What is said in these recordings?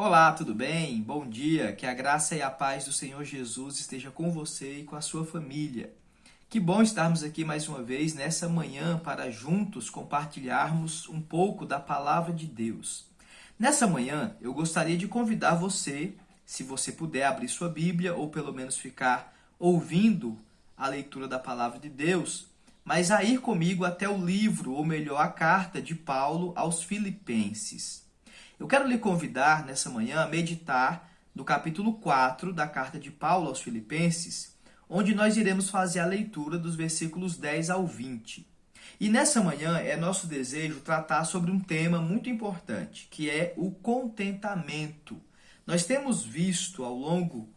Olá, tudo bem? Bom dia, que a graça e a paz do Senhor Jesus esteja com você e com a sua família. Que bom estarmos aqui mais uma vez nessa manhã para juntos compartilharmos um pouco da palavra de Deus. Nessa manhã, eu gostaria de convidar você, se você puder abrir sua Bíblia ou pelo menos ficar ouvindo a leitura da palavra de Deus, mas a ir comigo até o livro, ou melhor, a carta de Paulo aos Filipenses. Eu quero lhe convidar nessa manhã a meditar no capítulo 4 da carta de Paulo aos Filipenses, onde nós iremos fazer a leitura dos versículos 10 ao 20. E nessa manhã é nosso desejo tratar sobre um tema muito importante, que é o contentamento. Nós temos visto ao longo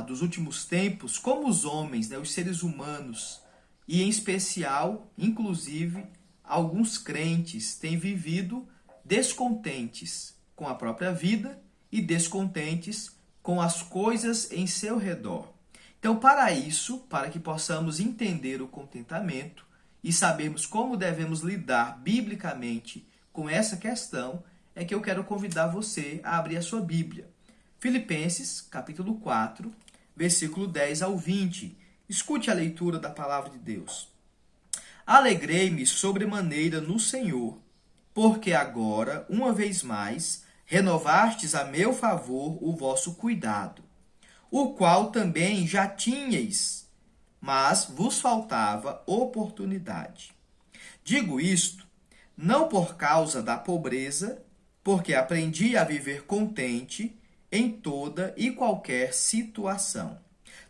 dos últimos tempos como os homens, os seres humanos, e em especial, inclusive, alguns crentes têm vivido descontentes com a própria vida e descontentes com as coisas em seu redor. Então, para isso, para que possamos entender o contentamento e sabermos como devemos lidar biblicamente com essa questão, é que eu quero convidar você a abrir a sua Bíblia. Filipenses, capítulo 4, versículo 10 ao 20. Escute a leitura da palavra de Deus. Alegrei-me sobremaneira no Senhor, porque agora, uma vez mais, renovastes a meu favor o vosso cuidado, o qual também já tinhais, mas vos faltava oportunidade. Digo isto, não por causa da pobreza, porque aprendi a viver contente em toda e qualquer situação.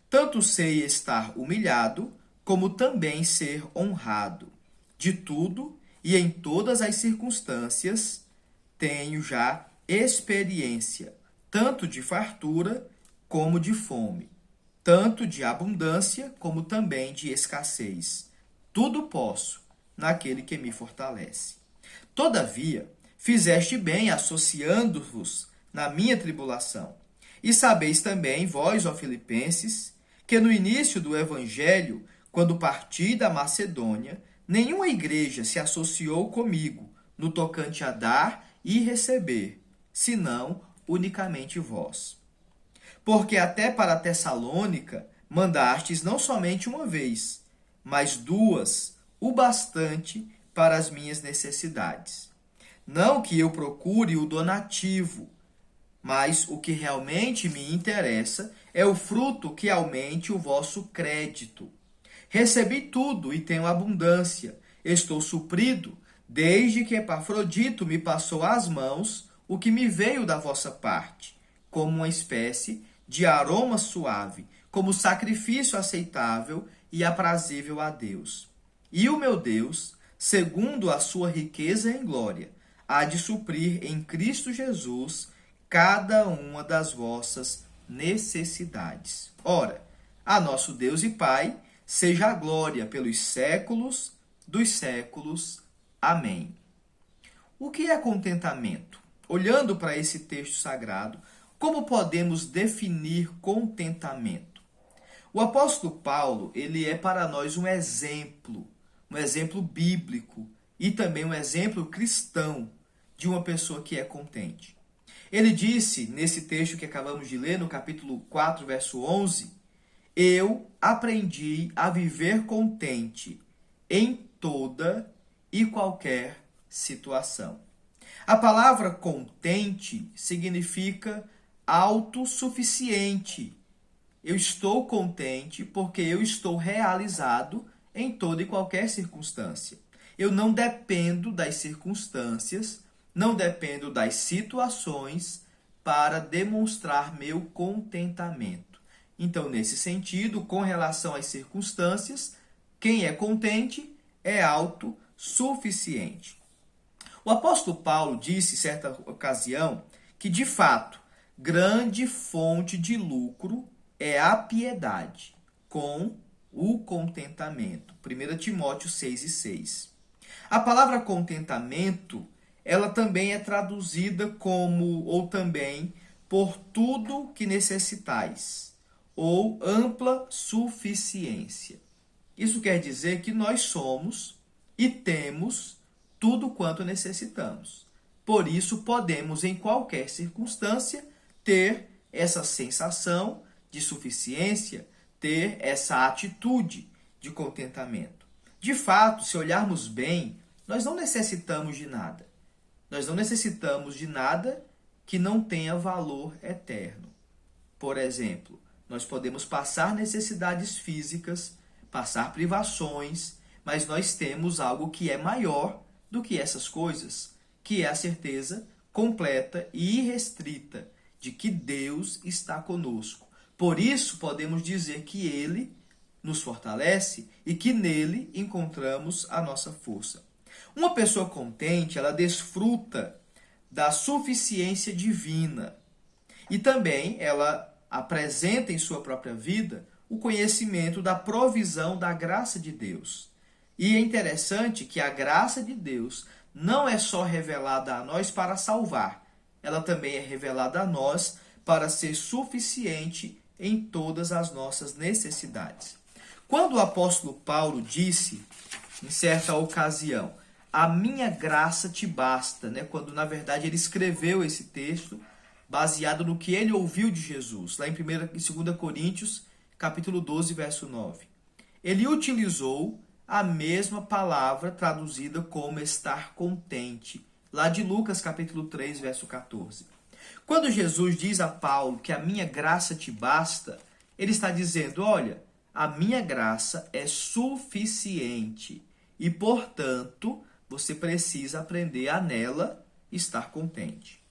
Tanto sei estar humilhado, como também ser honrado. De tudo e em todas as circunstâncias, tenho já experiência, tanto de fartura como de fome, tanto de abundância como também de escassez. Tudo posso naquele que me fortalece. Todavia, fizeste bem associando-vos na minha tribulação. E sabeis também, vós, ó Filipenses, que no início do Evangelho, quando parti da Macedônia, nenhuma igreja se associou comigo no tocante a dar e receber, senão unicamente vós. Porque até para Tessalônica mandastes não somente uma vez, mas duas, o bastante para as minhas necessidades. Não que eu procure o donativo, mas o que realmente me interessa é o fruto que aumente o vosso crédito. Recebi tudo e tenho abundância. Estou suprido, desde que Epafrodito me passou às mãos o que me veio da vossa parte, como uma espécie de aroma suave, como sacrifício aceitável e aprazível a Deus. E o meu Deus, segundo a sua riqueza em glória, há de suprir em Cristo Jesus cada uma das vossas necessidades. Ora, a nosso Deus e Pai, seja a glória pelos séculos dos séculos. Amém. O que é contentamento? Olhando para esse texto sagrado, como podemos definir contentamento? O apóstolo Paulo, ele é para nós um exemplo bíblico e também um exemplo cristão de uma pessoa que é contente. Ele disse, nesse texto que acabamos de ler, no capítulo 4, verso 11, eu aprendi a viver contente em toda e qualquer situação. A palavra contente significa autossuficiente. Eu estou contente porque eu estou realizado em toda e qualquer circunstância. Eu não dependo das circunstâncias, não dependo das situações para demonstrar meu contentamento. Então, nesse sentido, com relação às circunstâncias, quem é contente é autossuficiente. O apóstolo Paulo disse, em certa ocasião, que, de fato, grande fonte de lucro é a piedade, com o contentamento. 1 Timóteo 6:6. A palavra contentamento, ela também é traduzida como, ou também, por tudo que necessitais, ou ampla suficiência. Isso quer dizer que nós somos e temos tudo quanto necessitamos. Por isso, podemos, em qualquer circunstância, ter essa sensação de suficiência, ter essa atitude de contentamento. De fato, se olharmos bem, nós não necessitamos de nada. Nós não necessitamos de nada que não tenha valor eterno. Por exemplo, nós podemos passar necessidades físicas, passar privações, mas nós temos algo que é maior do que essas coisas, que é a certeza completa e irrestrita de que Deus está conosco. Por isso, podemos dizer que Ele nos fortalece e que nele encontramos a nossa força. Uma pessoa contente, ela desfruta da suficiência divina e também ela apresenta em sua própria vida o conhecimento da provisão da graça de Deus. E é interessante que a graça de Deus não é só revelada a nós para salvar, ela também é revelada a nós para ser suficiente em todas as nossas necessidades. Quando o apóstolo Paulo disse, em certa ocasião, a minha graça te basta, quando na verdade ele escreveu esse texto baseado no que ele ouviu de Jesus, lá em 2 Coríntios, capítulo 12, verso 9. Ele utilizou a mesma palavra traduzida como estar contente, lá de Lucas, capítulo 3, verso 14. Quando Jesus diz a Paulo que a minha graça te basta, ele está dizendo, olha, a minha graça é suficiente e, portanto, você precisa aprender a nela estar contente.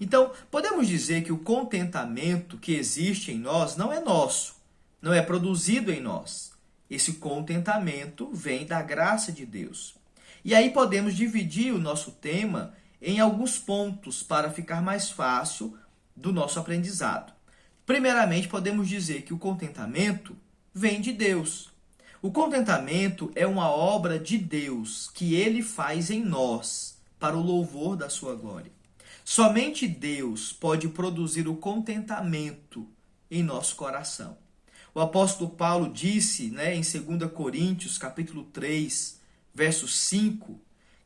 Então, podemos dizer que o contentamento que existe em nós não é nosso, não é produzido em nós. Esse contentamento vem da graça de Deus. E aí podemos dividir o nosso tema em alguns pontos para ficar mais fácil do nosso aprendizado. Primeiramente, podemos dizer que o contentamento vem de Deus. O contentamento é uma obra de Deus que Ele faz em nós para o louvor da sua glória. Somente Deus pode produzir o contentamento em nosso coração. O apóstolo Paulo disse, em 2 Coríntios, capítulo 3, verso 5,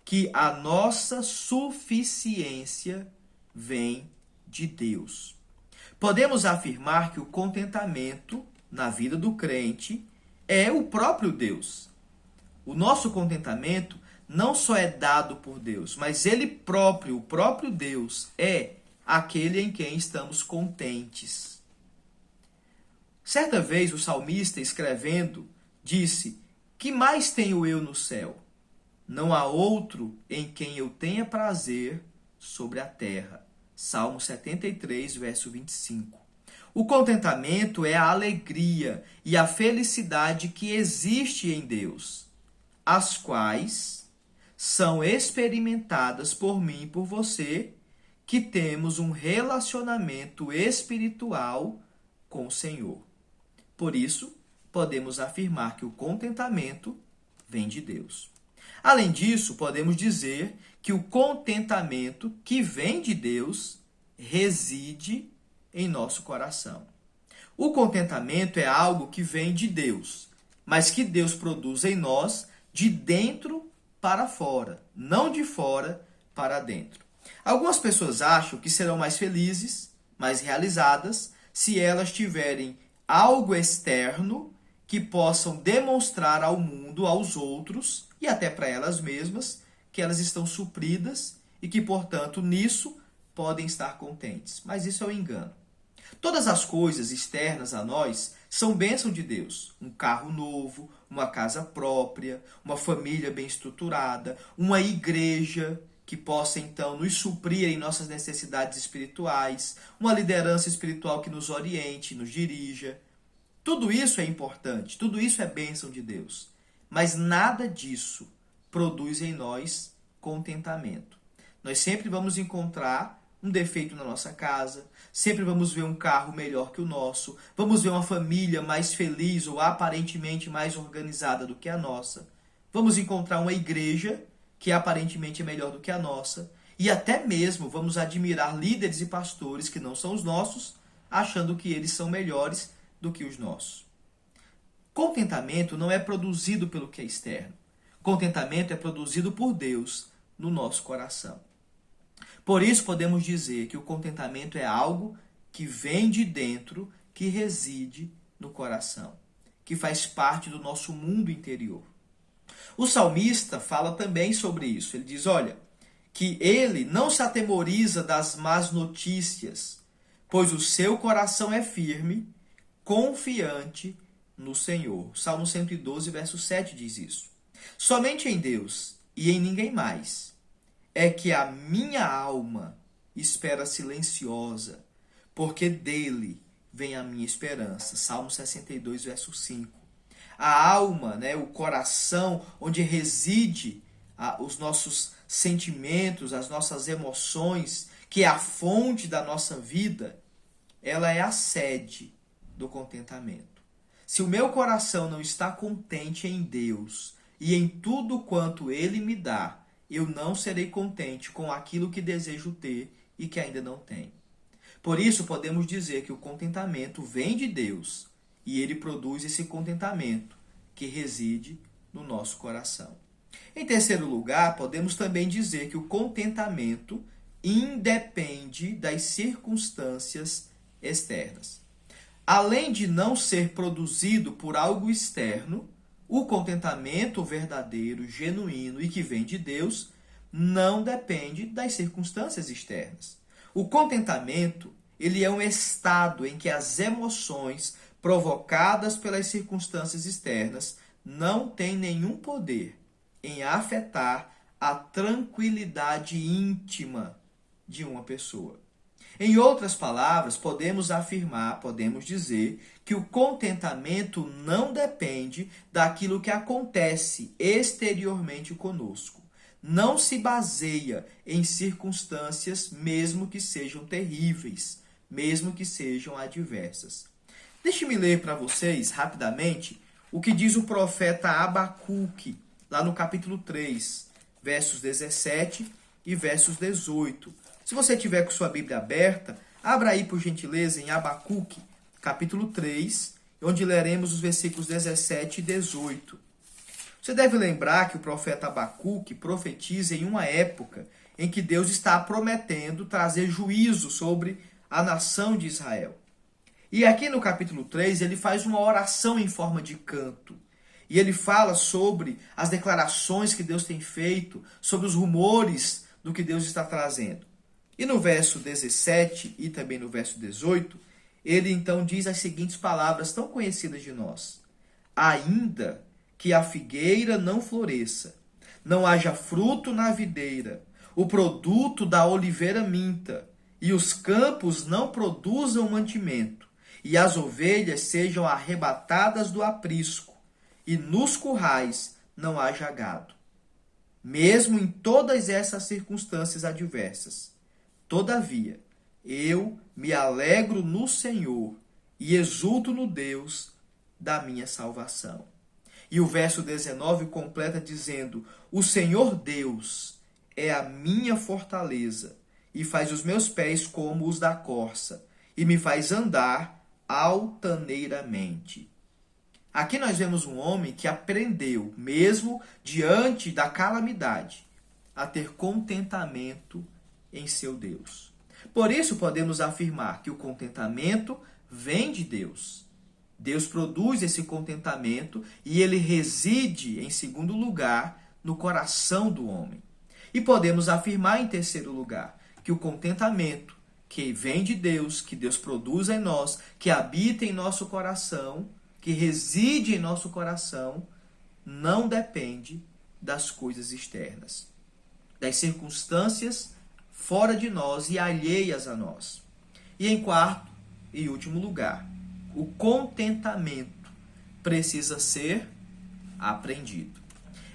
que a nossa suficiência vem de Deus. Podemos afirmar que o contentamento na vida do crente é o próprio Deus. O nosso contentamento não só é dado por Deus, mas Ele próprio, o próprio Deus, é aquele em quem estamos contentes. Certa vez o salmista, escrevendo, disse, que mais tenho eu no céu? Não há outro em quem eu tenha prazer sobre a terra. Salmo 73, verso 25. O contentamento é a alegria e a felicidade que existe em Deus, as quais são experimentadas por mim e por você, que temos um relacionamento espiritual com o Senhor. Por isso, podemos afirmar que o contentamento vem de Deus. Além disso, podemos dizer que o contentamento que vem de Deus reside em nosso coração. O contentamento é algo que vem de Deus, mas que Deus produz em nós de dentro para fora, não de fora para dentro. Algumas pessoas acham que serão mais felizes, mais realizadas, se elas tiverem algo externo que possam demonstrar ao mundo, aos outros e até para elas mesmas, que elas estão supridas e que, portanto, nisso podem estar contentes. Mas isso é um engano. Todas as coisas externas a nós são bênção de Deus. Um carro novo, uma casa própria, uma família bem estruturada, uma igreja que possa, então, nos suprir em nossas necessidades espirituais, uma liderança espiritual que nos oriente, nos dirija. Tudo isso é importante, tudo isso é bênção de Deus. Mas nada disso produz em nós contentamento. Nós sempre vamos encontrar um defeito na nossa casa, sempre vamos ver um carro melhor que o nosso, vamos ver uma família mais feliz ou aparentemente mais organizada do que a nossa, vamos encontrar uma igreja que aparentemente é melhor do que a nossa, e até mesmo vamos admirar líderes e pastores que não são os nossos, achando que eles são melhores do que os nossos. Contentamento não é produzido pelo que é externo. Contentamento é produzido por Deus no nosso coração. Por isso podemos dizer que o contentamento é algo que vem de dentro, que reside no coração, que faz parte do nosso mundo interior. O salmista fala também sobre isso. Ele diz, olha, que ele não se atemoriza das más notícias, pois o seu coração é firme, confiante no Senhor. Salmo 112, verso 7 diz isso. Somente em Deus e em ninguém mais é que a minha alma espera silenciosa, porque dele vem a minha esperança. Salmo 62, verso 5. A alma, né, o coração, onde reside os nossos sentimentos, as nossas emoções, que é a fonte da nossa vida, ela é a sede do contentamento. Se o meu coração não está contente em Deus e em tudo quanto Ele me dá, eu não serei contente com aquilo que desejo ter e que ainda não tenho. Por isso, podemos dizer que o contentamento vem de Deus e Ele produz esse contentamento que reside no nosso coração. Em terceiro lugar, podemos também dizer que o contentamento independe das circunstâncias externas. Além de não ser produzido por algo externo, o contentamento verdadeiro, genuíno e que vem de Deus não depende das circunstâncias externas. O contentamento, ele é um estado em que as emoções provocadas pelas circunstâncias externas não têm nenhum poder em afetar a tranquilidade íntima de uma pessoa. Em outras palavras, podemos afirmar, podemos dizer que o contentamento não depende daquilo que acontece exteriormente conosco. Não se baseia em circunstâncias, mesmo que sejam terríveis, mesmo que sejam adversas. Deixe-me ler para vocês, rapidamente, o que diz o profeta Abacuque, lá no capítulo 3, versos 17 e versos 18. Se você tiver com sua Bíblia aberta, abra aí, por gentileza, em Abacuque, capítulo 3, onde leremos os versículos 17 e 18. Você deve lembrar que o profeta Abacuque profetiza em uma época em que Deus está prometendo trazer juízo sobre a nação de Israel. E aqui no capítulo 3, ele faz uma oração em forma de canto. E ele fala sobre as declarações que Deus tem feito, sobre os rumores do que Deus está trazendo. E no verso 17 e também no verso 18, ele então diz as seguintes palavras tão conhecidas de nós. Ainda que a figueira não floresça, não haja fruto na videira, o produto da oliveira minta, e os campos não produzam mantimento, e as ovelhas sejam arrebatadas do aprisco, e nos currais não haja gado. Mesmo em todas essas circunstâncias adversas, todavia, eu me alegro no Senhor e exulto no Deus da minha salvação. E o verso 19 completa dizendo, o Senhor Deus é a minha fortaleza e faz os meus pés como os da corça e me faz andar altaneiramente. Aqui nós vemos um homem que aprendeu, mesmo diante da calamidade, a ter contentamento em seu Deus. Por isso podemos afirmar que o contentamento vem de Deus. Deus produz esse contentamento e ele reside, em segundo lugar, no coração do homem. E podemos afirmar, em terceiro lugar, que o contentamento que vem de Deus, que Deus produz em nós, que habita em nosso coração, que reside em nosso coração, não depende das coisas externas, das circunstâncias fora de nós e alheias a nós. E em quarto e último lugar, o contentamento precisa ser aprendido.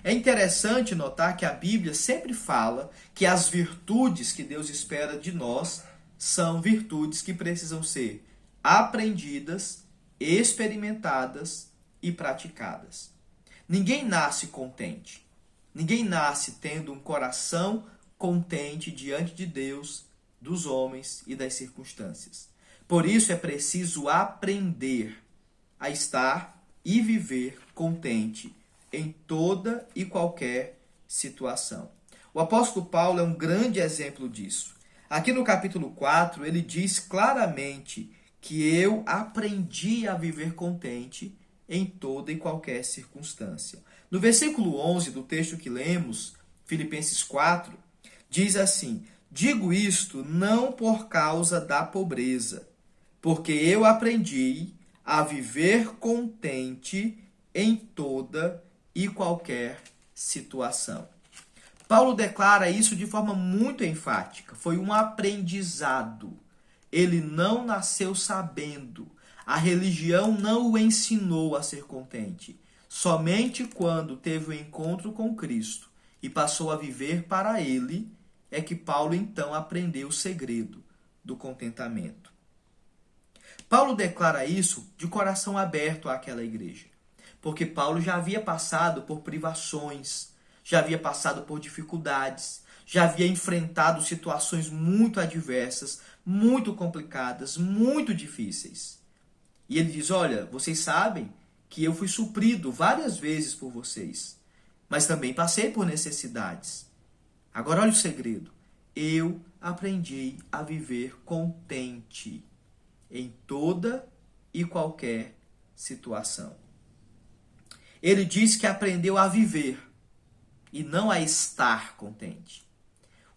É interessante notar que a Bíblia sempre fala que as virtudes que Deus espera de nós são virtudes que precisam ser aprendidas, experimentadas e praticadas. Ninguém nasce contente. Ninguém nasce tendo um coração contente diante de Deus, dos homens e das circunstâncias. Por isso é preciso aprender a estar e viver contente em toda e qualquer situação. O apóstolo Paulo é um grande exemplo disso. Aqui no capítulo 4, ele diz claramente que eu aprendi a viver contente em toda e qualquer circunstância. No versículo 11 do texto que lemos, Filipenses 4, diz assim: digo isto não por causa da pobreza, porque eu aprendi a viver contente em toda e qualquer situação. Paulo declara isso de forma muito enfática. Foi um aprendizado. Ele não nasceu sabendo. A religião não o ensinou a ser contente. Somente quando teve o encontro com Cristo e passou a viver para ele, é que Paulo então aprendeu o segredo do contentamento. Paulo declara isso de coração aberto àquela igreja, porque Paulo já havia passado por privações, já havia passado por dificuldades, já havia enfrentado situações muito adversas, muito complicadas, muito difíceis. E ele diz: olha, vocês sabem que eu fui suprido várias vezes por vocês, mas também passei por necessidades. Agora olha o segredo. Eu aprendi a viver contente em toda e qualquer situação. Ele diz que aprendeu a viver e não a estar contente.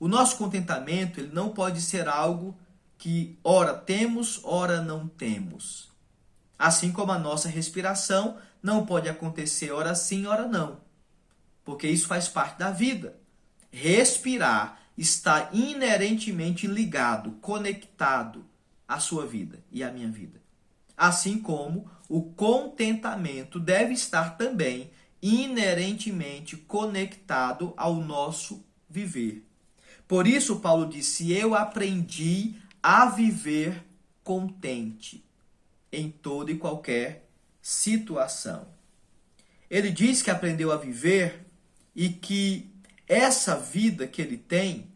O nosso contentamento, ele não pode ser algo que ora temos, ora não temos. Assim como a nossa respiração não pode acontecer ora sim, ora não. Porque isso faz parte da vida. Respirar está inerentemente ligado, conectado à sua vida e à minha vida. Assim como o contentamento deve estar também inerentemente conectado ao nosso viver. Por isso, Paulo disse: eu aprendi a viver contente em toda e qualquer situação. Ele diz que aprendeu a viver e que essa vida que ele tem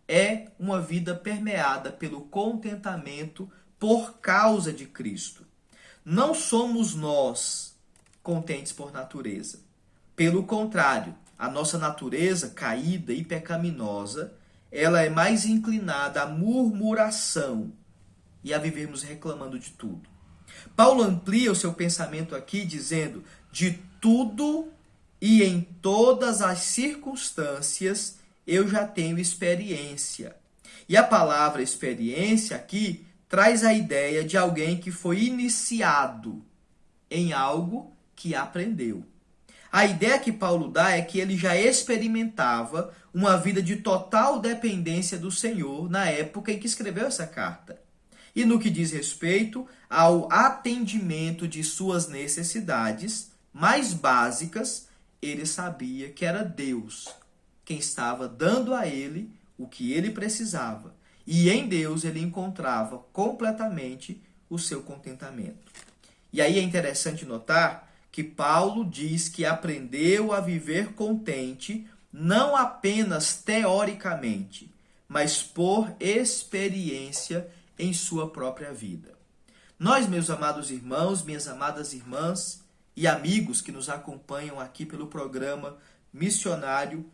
é uma vida permeada pelo contentamento por causa de Cristo. Não somos nós contentes por natureza. Pelo contrário, a nossa natureza caída e pecaminosa, ela é mais inclinada à murmuração e a vivermos reclamando de tudo. Paulo amplia o seu pensamento aqui dizendo: de tudo e em todas as circunstâncias eu já tenho experiência. E a palavra experiência aqui traz a ideia de alguém que foi iniciado em algo que aprendeu. A ideia que Paulo dá é que ele já experimentava uma vida de total dependência do Senhor na época em que escreveu essa carta. E no que diz respeito ao atendimento de suas necessidades mais básicas, ele sabia que era Deus quem estava dando a ele o que ele precisava. E em Deus ele encontrava completamente o seu contentamento. E aí é interessante notar que Paulo diz que aprendeu a viver contente não apenas teoricamente, mas por experiência em sua própria vida. Nós, meus amados irmãos, minhas amadas irmãs e amigos que nos acompanham aqui pelo programa missionário,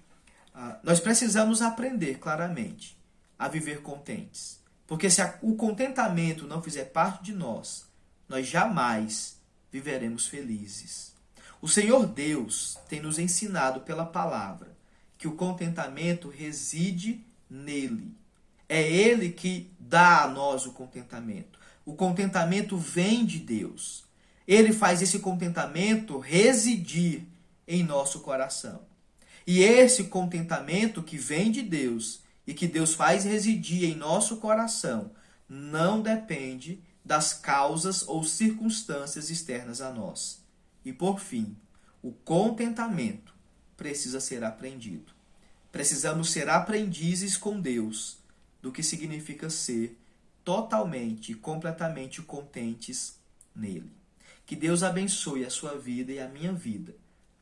nós precisamos aprender claramente a viver contentes. Porque se o contentamento não fizer parte de nós, nós jamais viveremos felizes. O Senhor Deus tem nos ensinado pela palavra que o contentamento reside nele. É Ele que dá a nós o contentamento. O contentamento vem de Deus. Ele faz esse contentamento residir em nosso coração. E esse contentamento que vem de Deus e que Deus faz residir em nosso coração não depende das causas ou circunstâncias externas a nós. E por fim, o contentamento precisa ser aprendido. Precisamos ser aprendizes com Deus do que significa ser totalmente e completamente contentes nele. Que Deus abençoe a sua vida e a minha vida.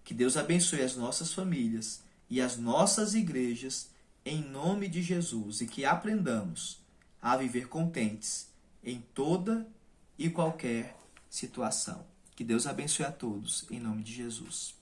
Que Deus abençoe as nossas famílias e as nossas igrejas em nome de Jesus e que aprendamos a viver contentes em toda e qualquer situação. Que Deus abençoe a todos em nome de Jesus.